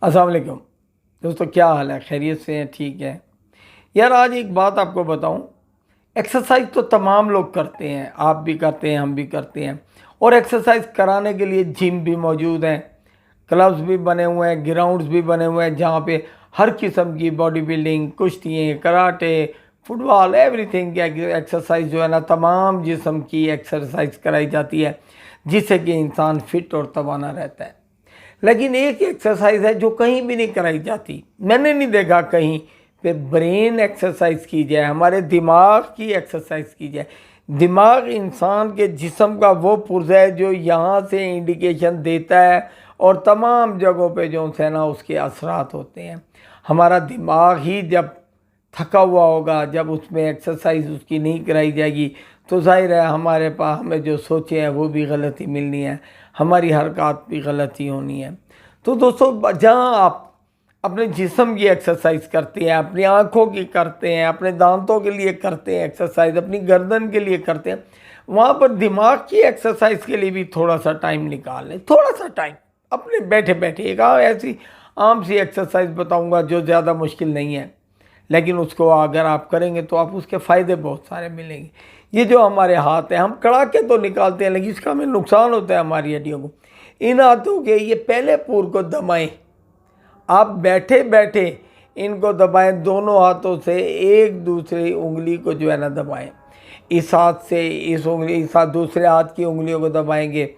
अस्सलाम वालेकुम दोस्तों, क्या हाल है? खैरियत से हैं? ठीक है यार। आज एक बात आपको बताऊं, एक्सरसाइज तो तमाम लोग करते हैं, आप भी करते हैं, हम भी करते हैं। और एक्सरसाइज कराने के लिए जिम भी मौजूद हैं, क्लब्स भी बने हुए हैं, ग्राउंड्स भी बने हुए हैं जहाँ पे हर किस्म की बॉडी बिल्डिंग, कुश्तियाँ, कराटे, फुटबॉल, एवरीथिंग एक्सरसाइज जो है ना, तमाम जिस्म की एक्सरसाइज कराई जाती है जिससे कि इंसान फिट और तवाना रहता है। लेकिन एक एक्सरसाइज है जो कहीं भी नहीं कराई जाती, मैंने नहीं देखा कहीं पे ब्रेन एक्सरसाइज की जाए, हमारे दिमाग की एक्सरसाइज की जाए। दिमाग इंसान के जिस्म का वो पुर्जा है जो यहाँ से इंडिकेशन देता है और तमाम जगहों पे जो है ना उसके असरात होते हैं। हमारा दिमाग ही जब थका हुआ होगा, जब उसमें एक्सरसाइज उसकी नहीं कराई जाएगी, तो जाहिर है हमारे पास हमें जो सोचे हैं वो भी गलती मिलनी है, हमारी हरकत भी गलती होनी है। तो दोस्तों, जहाँ आप अपने जिस्म की एक्सरसाइज करते हैं, अपनी आँखों की करते हैं, अपने दांतों के लिए करते हैं एक्सरसाइज, अपनी गर्दन के लिए करते हैं, वहाँ पर दिमाग की एक्सरसाइज के लिए भी थोड़ा सा टाइम निकाल लें। थोड़ा सा टाइम अपने बैठे बैठे एक ऐसी आम सी एक्सरसाइज बताऊँगा जो ज़्यादा मुश्किल नहीं है, लेकिन उसको अगर आप करेंगे तो आप उसके फ़ायदे बहुत सारे मिलेंगे। ये जो हमारे हाथ हैं, हम कड़ाके तो निकालते हैं लेकिन इसका हमें नुकसान होता है हमारी हड्डियों को। इन हाथों के ये पहले पूर को दबाएं, आप बैठे बैठे इनको दबाएं, दोनों हाथों से एक दूसरी उंगली को जो है ना दबाएं। इस हाथ से इस उंगली, इस हाथ दूसरे हाथ की उंगलियों को दबाएंगे,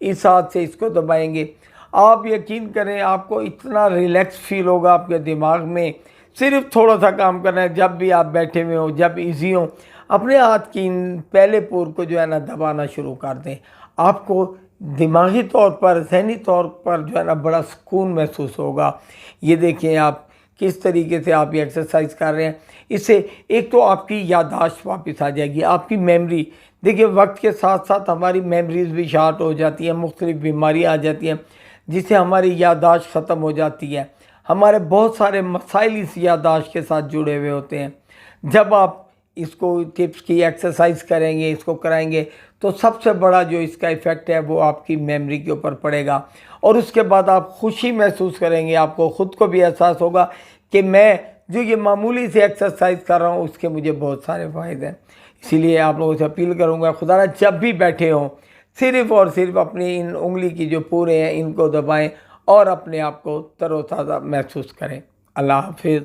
इस हाथ से इसको दबाएंगे। आप यकीन करें, आपको इतना रिलैक्स फील होगा आपके दिमाग में। सिर्फ थोड़ा सा काम करना है, जब भी आप बैठे हुए हो, जब इजी हो, अपने हाथ की पहले पूर को जो है ना दबाना शुरू कर दें। आपको दिमागी तौर पर, ज़हनी तौर पर जो है ना बड़ा सुकून महसूस होगा। ये देखें आप किस तरीके से आप ये एक्सरसाइज कर रहे हैं। इससे एक तो आपकी याददाश्त वापस आ जाएगी, आपकी मेमोरी। देखिए, वक्त के साथ साथ हमारी मेमोरीज भी शार्ट हो जाती हैं, मुख्तलिफ बीमारियाँ आ जाती हैं जिससे हमारी याददाश्त ख़त्म हो जाती है। हमारे बहुत सारे मसाइल इस याददाश्त के साथ जुड़े हुए होते हैं। जब आप इसको टिप्स की एक्सरसाइज करेंगे, इसको कराएंगे, तो सबसे बड़ा जो इसका इफ़ेक्ट है वो आपकी मेमोरी के ऊपर पड़ेगा और उसके बाद आप खुशी महसूस करेंगे। आपको ख़ुद को भी एहसास होगा कि मैं जो ये मामूली से एक्सरसाइज कर रहा हूँ उसके मुझे बहुत सारे फ़ायदे हैं। इसीलिए आप लोगों से अपील करूँगा, खुदा ना जब भी बैठे हों, सिर्फ़ और सिर्फ अपनी इन उंगली की जो पूरे हैं इनको दबाएं और अपने आप को तरोताज़ा महसूस करें। अल्लाह हाफिज़।